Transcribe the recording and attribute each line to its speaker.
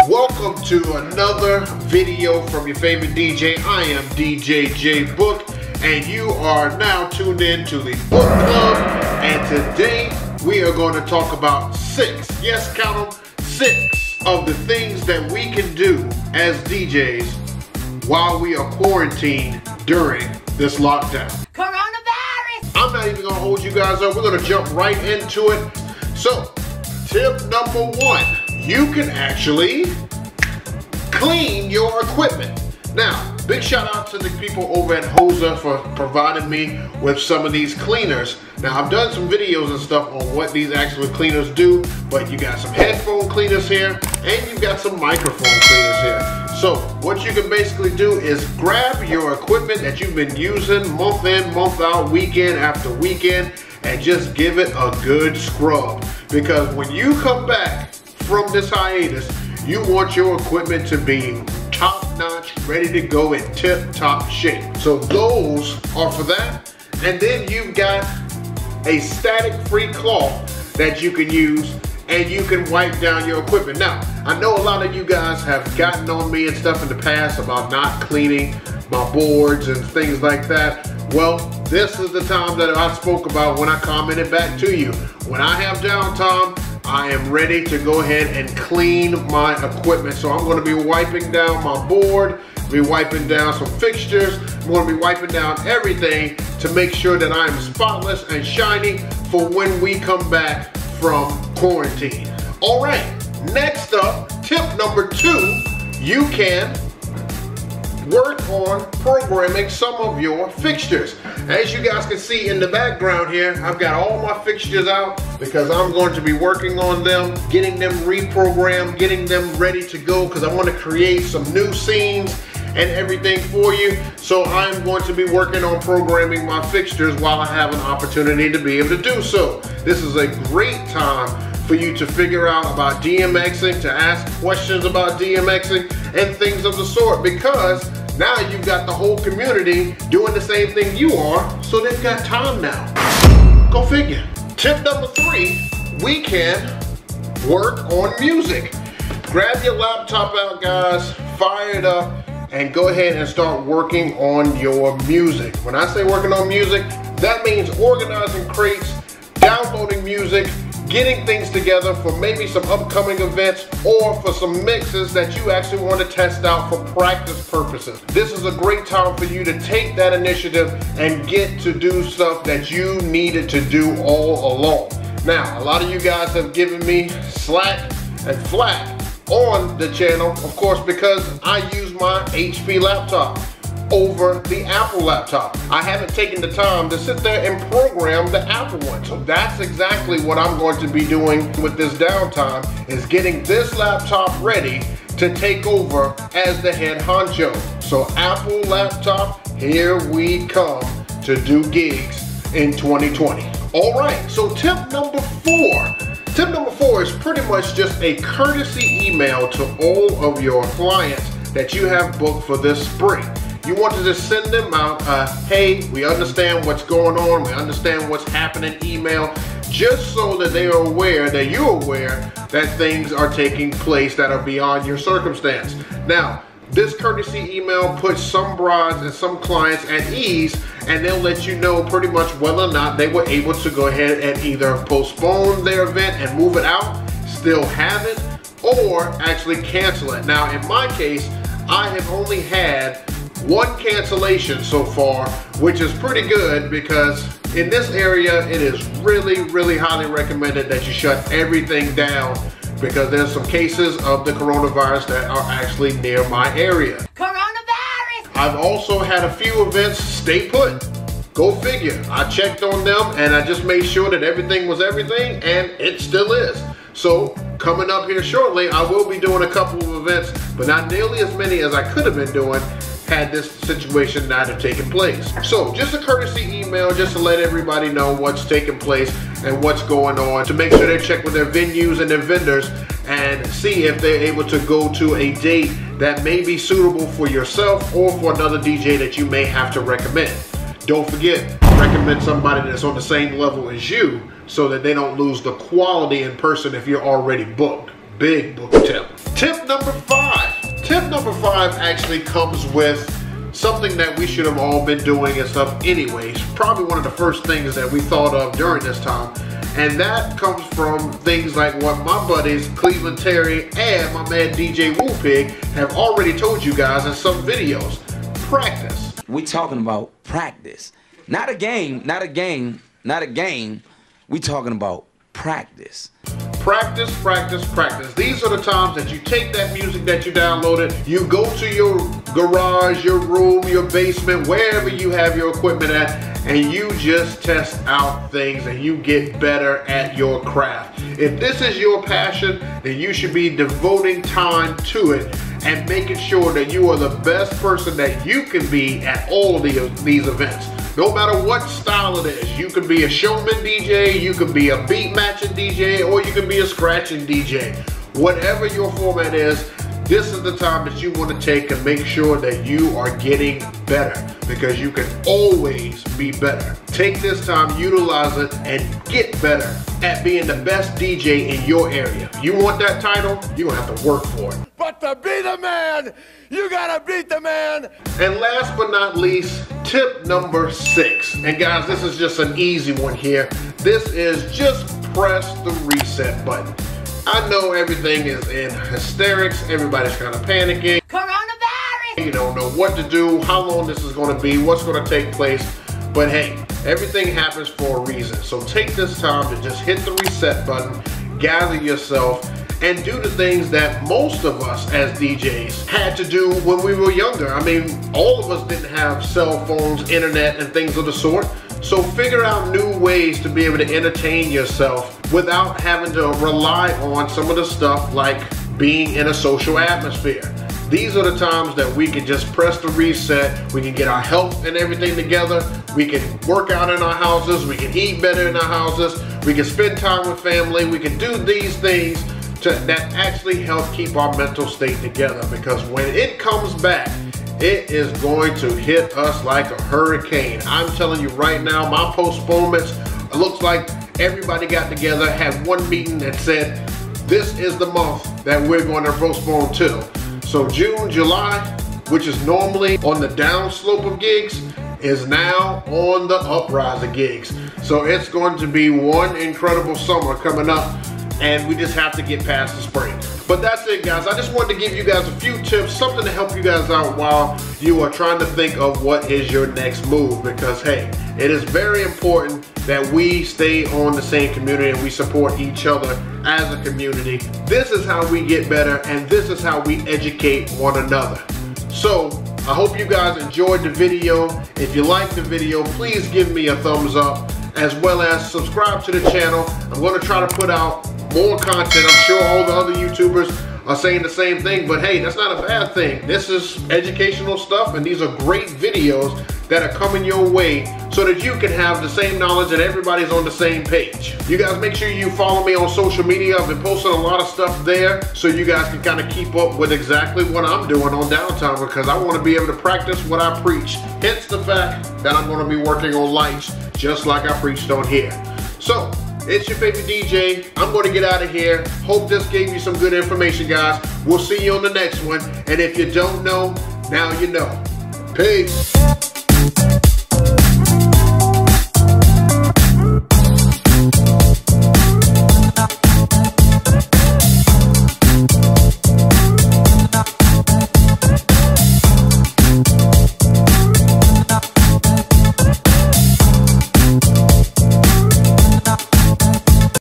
Speaker 1: Welcome to another video from your favorite DJ. I am DJ J Book, and you are now tuned in to the Book Club. And today we are going to talk about 6, yes, count them, 6 of the things that we can do as DJs while we are quarantined during this lockdown.
Speaker 2: Coronavirus!
Speaker 1: I'm not even going to hold you guys up. We're going to jump right into it. So, tip number 1, you can actually clean your equipment. Now, big shout out to the people over at Haze for providing me with some of these cleaners. Now, I've done some videos and stuff on what these actual cleaners do, but you got some headphone cleaners here, and you've got some microphone cleaners here. So, what you can basically do is grab your equipment that you've been using month in, month out, weekend after weekend, and just give it a good scrub. Because when you come back from this hiatus, you want your equipment to be top-notch, ready to go in tip-top shape. So those are for that. And then you've got a static-free cloth that you can use, and you can wipe down your equipment. Now, I know a lot of you guys have gotten on me and stuff in the past about not cleaning my boards and things like that. Well, this is the time that I spoke about when I commented back to you. When I have downtime, I am ready to go ahead and clean my equipment. So I'm going to be wiping down my board, be wiping down some fixtures. I'm going to be wiping down everything to make sure that I am spotless and shiny for when we come back from quarantine. All right, next up, tip number 2, you can work on programming some of your fixtures. As you guys can see in the background here, I've got all my fixtures out because I'm going to be working on them, getting them reprogrammed, getting them ready to go, because I want to create some new scenes and everything for you. So I'm going to be working on programming my fixtures while I have an opportunity to be able to do so. This is a great time for you to figure out about DMXing, to ask questions about DMXing and things of the sort, because now you've got the whole community doing the same thing you are, so they've got time now. Go figure. Tip number 3, we can work on music. Grab your laptop out, guys, fire it up, and go ahead and start working on your music. When I say working on music, that means organizing crates, downloading music, getting things together for maybe some upcoming events or for some mixes that you actually want to test out for practice purposes. This is a great time for you to take that initiative and get to do stuff that you needed to do all along. Now, a lot of you guys have given me slack and flack on the channel, of course, because I use my HP laptop over the Apple laptop. I haven't taken the time to sit there and program the Apple one. So that's exactly what I'm going to be doing with this downtime, is getting this laptop ready to take over as the head honcho. So Apple laptop, here we come to do gigs in 2020. All right, so tip number 4. Tip number 4 is pretty much just a courtesy email to all of your clients that you have booked for this spring. You want to just send them out, hey, we understand what's going on, we understand what's happening email, just so that they are aware, that you're aware that things are taking place that are beyond your circumstance. Now, this courtesy email puts some brides and some clients at ease, and they'll let you know pretty much whether or not they were able to go ahead and either postpone their event and move it out, still have it, or actually cancel it. Now, in my case, I have only had 1 cancellation so far, which is pretty good, because in this area it is really highly recommended that you shut everything down, because there's some cases of the coronavirus that are actually near my area.
Speaker 2: Coronavirus!
Speaker 1: I've also had a few events stay put. Go figure. I checked on them and I just made sure that everything was everything, and it still is. So coming up here shortly, I will be doing a couple of events, but not nearly as many as I could have been doing had this situation not have taken place. So just a courtesy email just to let everybody know what's taking place and what's going on, to make sure they check with their venues and their vendors and see if they're able to go to a date that may be suitable for yourself or for another DJ that you may have to recommend. Don't forget, recommend somebody that's on the same level as you so that they don't lose the quality in person if you're already booked. Big book tip. Tip number 5. Tip number 5 actually comes with something that we should have all been doing and stuff anyways. Probably one of the first things that we thought of during this time. And that comes from things like what my buddies Cleveland Terry and my man DJ Woopig have already told you guys in some videos. Practice.
Speaker 3: We talking about practice. Not a game, not a game, not a game. We talking about practice.
Speaker 1: Practice, practice, practice. These are the times that you take that music that you downloaded, you go to your garage, your room, your basement, wherever you have your equipment at, and you just test out things and you get better at your craft. If this is your passion, then you should be devoting time to it and making sure that you are the best person that you can be at all of these events. No matter what style it is, you could be a showman DJ, you could be a beat matching DJ, or you could be a scratching DJ. Whatever your format is, this is the time that you want to take and make sure that you are getting better, because you can always be better. Take this time, utilize it, and get better at being the best DJ in your area. You want that title, you're gonna have to work for it.
Speaker 4: But to be the man, you gotta beat the man.
Speaker 1: And last but not least, tip number 6. And guys, this is just an easy one here. This is just press the reset button. I know everything is in hysterics. Everybody's kind of panicking.
Speaker 2: Coronavirus!
Speaker 1: You don't know what to do, how long this is going to be, what's going to take place. But hey, everything happens for a reason. So take this time to just hit the reset button, gather yourself, and do the things that most of us as DJs had to do when we were younger. I mean, all of us didn't have cell phones, internet, and things of the sort. So figure out new ways to be able to entertain yourself without having to rely on some of the stuff like being in a social atmosphere. These are the times that we can just press the reset. We can get our health and everything together. We can work out in our houses. We can eat better in our houses. We can spend time with family. We can do these things that actually help keep our mental state together, because when it comes back, it is going to hit us like a hurricane. I'm telling you right now, my postponements, it looks like everybody got together, had one meeting that said, this is the month that we're going to postpone to. So June, July, which is normally on the down slope of gigs, is now on the uprise of gigs. So it's going to be one incredible summer coming up, and we just have to get past the spring. But that's it, guys. I just wanted to give you guys a few tips, something to help you guys out while you are trying to think of what is your next move, because hey, it is very important that we stay on the same community and we support each other as a community. This is how we get better, and this is how we educate one another. So I hope you guys enjoyed the video. If you liked the video, please give me a thumbs up, as well as subscribe to the channel. I'm going to try to put out more content. I'm sure all the other YouTubers are saying the same thing, but hey, that's not a bad thing. This is educational stuff, and these are great videos that are coming your way so that you can have the same knowledge and everybody's on the same page. You guys make sure you follow me on social media. I've been posting a lot of stuff there so you guys can kind of keep up with exactly what I'm doing on downtime, because I want to be able to practice what I preach. Hence the fact that I'm going to be working on lights just like I preached on here. So, it's your favorite DJ. I'm going to get out of here. Hope this gave you some good information, guys. We'll see you on the next one. And if you don't know, now you know. Peace.